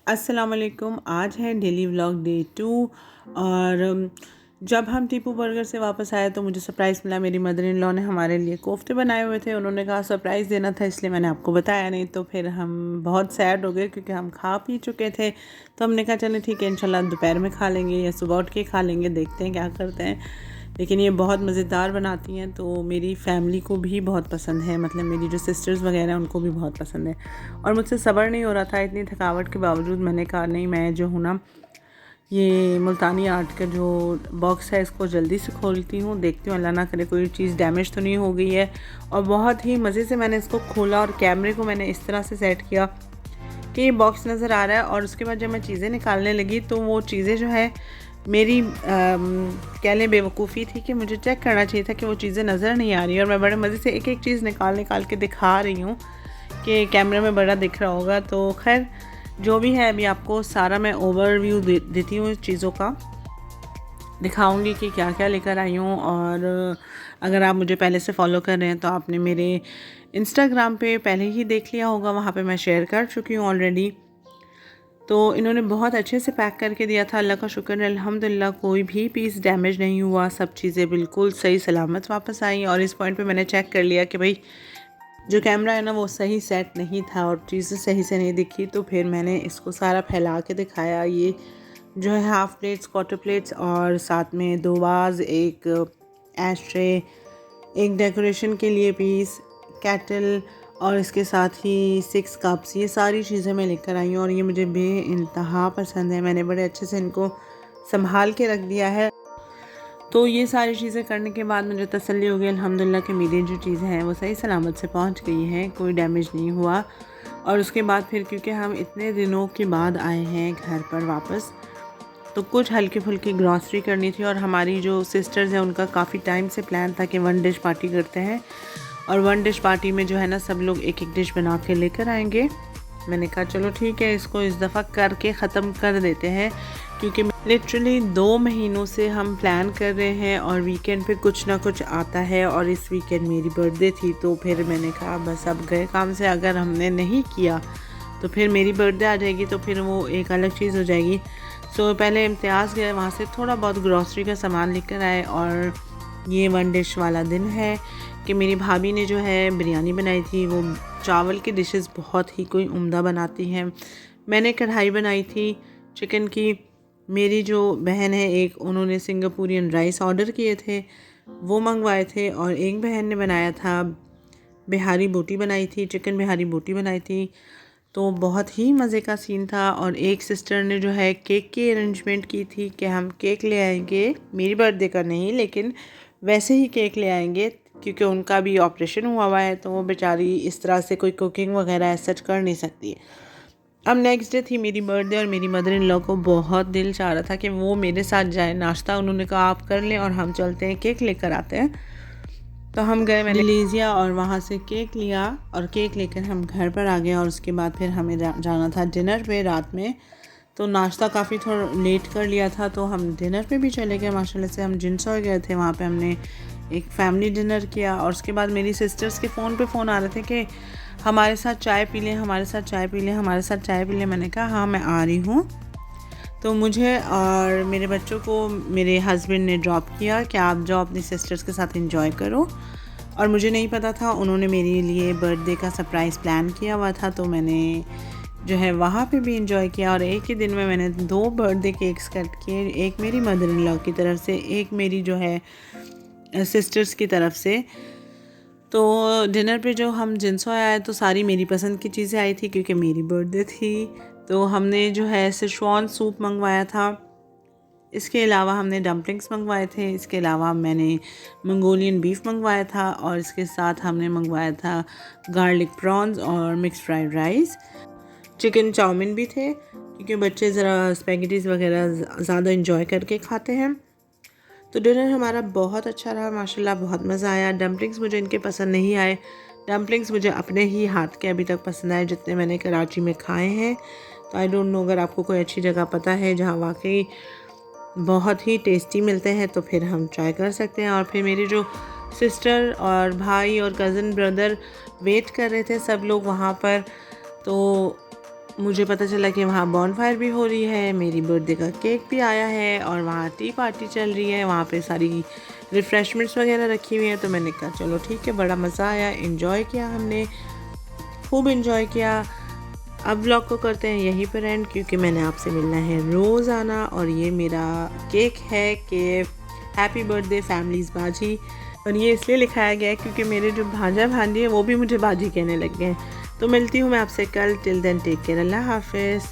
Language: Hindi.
अस्सलाम वालेकुम। आज है डेली व्लॉग डे 2 और जब हम टीपू बर्गर से वापस आए तो मुझे सरप्राइज़ मिला। मेरी मदर इन लॉ ने हमारे लिए कोफ्ते बनाए हुए थे। उन्होंने कहा सरप्राइज़ देना था, इसलिए मैंने आपको बताया नहीं। तो फिर हम बहुत सैड हो गए क्योंकि हम खा पी चुके थे। तो हमने कहा चलें ठीक है, इंशाल्लाह दोपहर में खा लेंगे या सुबह उठ के खा लेंगे, देखते हैं क्या करते हैं। लेकिन ये बहुत मज़ेदार बनाती हैं तो मेरी फ़ैमिली को भी बहुत पसंद है, मतलब मेरी जो सिस्टर्स वगैरह हैं उनको भी बहुत पसंद है। और मुझसे सब्र नहीं हो रहा था, इतनी थकावट के बावजूद मैंने कहा नहीं, मैं जो हूँ ना ये मुल्तानी आर्ट का जो बॉक्स है इसको जल्दी से खोलती हूँ, देखती हूँ अल्लाह ना करे कोई चीज़ डैमेज तो नहीं हो गई है। और बहुत ही मज़े से मैंने इसको खोला और कैमरे को मैंने इस तरह से सेट किया कि ये बॉक्स नज़र आ रहा है। और उसके बाद जब मैं चीज़ें निकालने लगी तो वो चीज़ें जो है मेरी कह लें बेवकूफ़ी थी कि मुझे चेक करना चाहिए था कि वो चीज़ें नज़र नहीं आ रही। और मैं बड़े मज़े से एक एक चीज़ निकाल के दिखा रही हूँ कि कैमरे में बड़ा दिख रहा होगा। तो खैर जो भी है अभी आपको सारा मैं ओवरव्यू देती हूँ चीज़ों का, दिखाऊंगी कि क्या क्या लेकर आई हूँ। और अगर आप मुझे पहले से फॉलो कर रहे हैं तो आपने मेरे इंस्टाग्राम पे पहले ही देख लिया होगा, वहाँ पे मैं शेयर कर चुकी हूँ ऑलरेडी। तो इन्होंने बहुत अच्छे से पैक करके दिया था, अल्लाह का शुक्र है अल्हम्दुलिल्लाह कोई भी पीस डैमेज नहीं हुआ, सब चीज़ें बिल्कुल सही सलामत वापस आई। और इस पॉइंट पे मैंने चेक कर लिया कि भाई जो कैमरा है ना वो सही सेट नहीं था और चीज़ें सही से नहीं दिखी। तो फिर मैंने इसको सारा फैला के दिखाया। ये जो है हाफ़ प्लेट्स, क्वार्टर प्लेट्स और साथ में 2 वाज, एक एश ट्रे, एक डेकोरेशन के लिए पीस, केटल और इसके साथ ही 6 कप्स, ये सारी चीज़ें मैं लेकर आई हूँ। और ये मुझे बेइंतहा पसंद है, मैंने बड़े अच्छे से इनको संभाल के रख दिया है। तो ये सारी चीज़ें करने के बाद मुझे तसल्ली हो गई अल्हम्दुलिल्लाह कि मेरी जो चीज़ें हैं वो सही सलामत से पहुंच गई हैं, कोई डैमेज नहीं हुआ। और उसके बाद फिर क्योंकि हम इतने दिनों के बाद आए हैं घर पर वापस, तो कुछ हल्की फुल्की ग्रॉसरी करनी थी। और हमारी जो सिस्टर्स हैं उनका काफ़ी टाइम से प्लान था कि 1 डिश पार्टी करते हैं और 1 डिश पार्टी में जो है ना सब लोग एक एक डिश बना के लेकर आएंगे। मैंने कहा चलो ठीक है, इसको इस दफ़ा करके ख़त्म कर देते हैं क्योंकि लिटरली 2 महीनों से हम प्लान कर रहे हैं और वीकेंड पे कुछ ना कुछ आता है। और इस वीकेंड मेरी बर्थडे थी तो फिर मैंने कहा बस अब गए काम से, अगर हमने नहीं किया तो फिर मेरी बर्थडे आ जाएगी तो फिर वो एक अलग चीज़ हो जाएगी। सो पहले इम्तियाज़ गए, वहाँ से थोड़ा बहुत ग्रॉसरी का सामान लेकर आए। और ये 1 डिश वाला दिन है कि मेरी भाभी ने जो है बिरयानी बनाई थी, वो चावल की डिशेस बहुत ही कोई उम्दा बनाती हैं। मैंने कढ़ाई बनाई थी चिकन की, मेरी जो बहन है एक, उन्होंने सिंगापुरियन राइस ऑर्डर किए थे, वो मंगवाए थे। और एक बहन ने बनाया था बिहारी बोटी बनाई थी, चिकन बिहारी बोटी बनाई थी, तो बहुत ही मज़े का सीन था। और एक सिस्टर ने जो है केक की अरेंजमेंट की थी कि हम केक ले आएंगे, मेरी बर्थडे का नहीं लेकिन वैसे ही केक ले आएंगे क्योंकि उनका भी ऑपरेशन हुआ है तो वो बेचारी इस तरह से कोई कुकिंग वगैरह सच कर नहीं सकती है। अब नेक्स्ट डे थी मेरी बर्थडे और मेरी मदर इन लॉ को बहुत दिल चाह रहा था कि वो मेरे साथ जाए। नाश्ता उन्होंने कहा आप कर लें और हम चलते हैं केक लेकर आते हैं। तो हम गए, मैंने लीजिया और वहाँ से केक लिया और केक लेकर हम घर पर आ गए। और उसके बाद फिर हमें जाना था डिनर पे रात में। तो नाश्ता काफ़ी थोड़ा लेट कर लिया था तो हम डिनर पे भी चले गए। माशाल्लाह से हम जिनसॉय गए थे, वहाँ पे हमने एक फैमिली डिनर किया। और उसके बाद मेरी सिस्टर्स के फ़ोन पे फ़ोन आ रहे थे कि हमारे साथ चाय पी लें, हमारे साथ चाय पी लें, हमारे साथ चाय पी लें। मैंने कहा हाँ मैं आ रही हूँ। तो मुझे और मेरे बच्चों को मेरे हस्बैंड ने ड्रॉप किया कि आप जाओ अपनी सिस्टर्स के साथ एंजॉय करो। और मुझे नहीं पता था, उन्होंने मेरे लिए बर्थडे का सरप्राइज़ प्लान किया हुआ था तो मैंने जो है वहाँ पे भी इंजॉय किया। और एक ही दिन में मैंने 2 बर्थडे केक्स कट किए, एक मेरी मदर इन लॉ की तरफ से, एक मेरी जो है सिस्टर्स की तरफ से। तो डिनर पे जो हम जिनसॉय आए तो सारी मेरी पसंद की चीज़ें आई थी क्योंकि मेरी बर्थडे थी। तो हमने जो है सिचुआन सूप मंगवाया था, इसके अलावा हमने डम्पलिंग्स मंगवाए थे, इसके अलावा मैंने मंगोलियन बीफ मंगवाया था और इसके साथ हमने मंगवाया था गार्लिक प्रॉन्स और mix fried rice. Chicken chow mein भी थे क्योंकि बच्चे ज़रा स्पैगेटीज़ वगैरह ज़्यादा इंजॉय करके खाते हैं। तो डिनर हमारा बहुत अच्छा रहा माशाल्लाह, बहुत मज़ा आया। डम्पलिंग्स मुझे इनके पसंद नहीं आए, डम्पलिंग्स मुझे अपने ही हाथ के अभी तक पसंद आए जितने मैंने कराची में खाए हैं। तो आई डोंट नो, अगर आपको कोई अच्छी जगह पता है जहाँ वाकई बहुत ही टेस्टी मिलते हैं तो फिर हम ट्राई कर सकते हैं। और फिर मेरी जो सिस्टर और भाई और कज़न ब्रदर वेट कर रहे थे सब लोग वहाँ पर, तो मुझे पता चला कि वहाँ बॉनफायर भी हो रही है, मेरी बर्थडे का केक भी आया है और वहाँ टी पार्टी चल रही है। वहाँ पे सारी रिफ़्रेशमेंट्स वगैरह रखी हुई हैं। तो मैंने कहा चलो ठीक है, बड़ा मज़ा आया, इन्जॉय किया हमने, खूब इन्जॉय किया। अब व्लॉग को करते हैं यहीं पर एंड, क्योंकि मैंने आपसे मिलना है रोज़ाना। और ये मेरा केक है कि हैप्पी बर्थडे फैमिलीज़ बाजी, और ये इसलिए लिखाया गया है क्योंकि मेरे जो भांजा भांजी है वो भी मुझे बाजी कहने लग गए हैं। तो मिलती हूँ मैं आपसे कल। टिल देन टेक केयर, अल्लाह हाफिज़।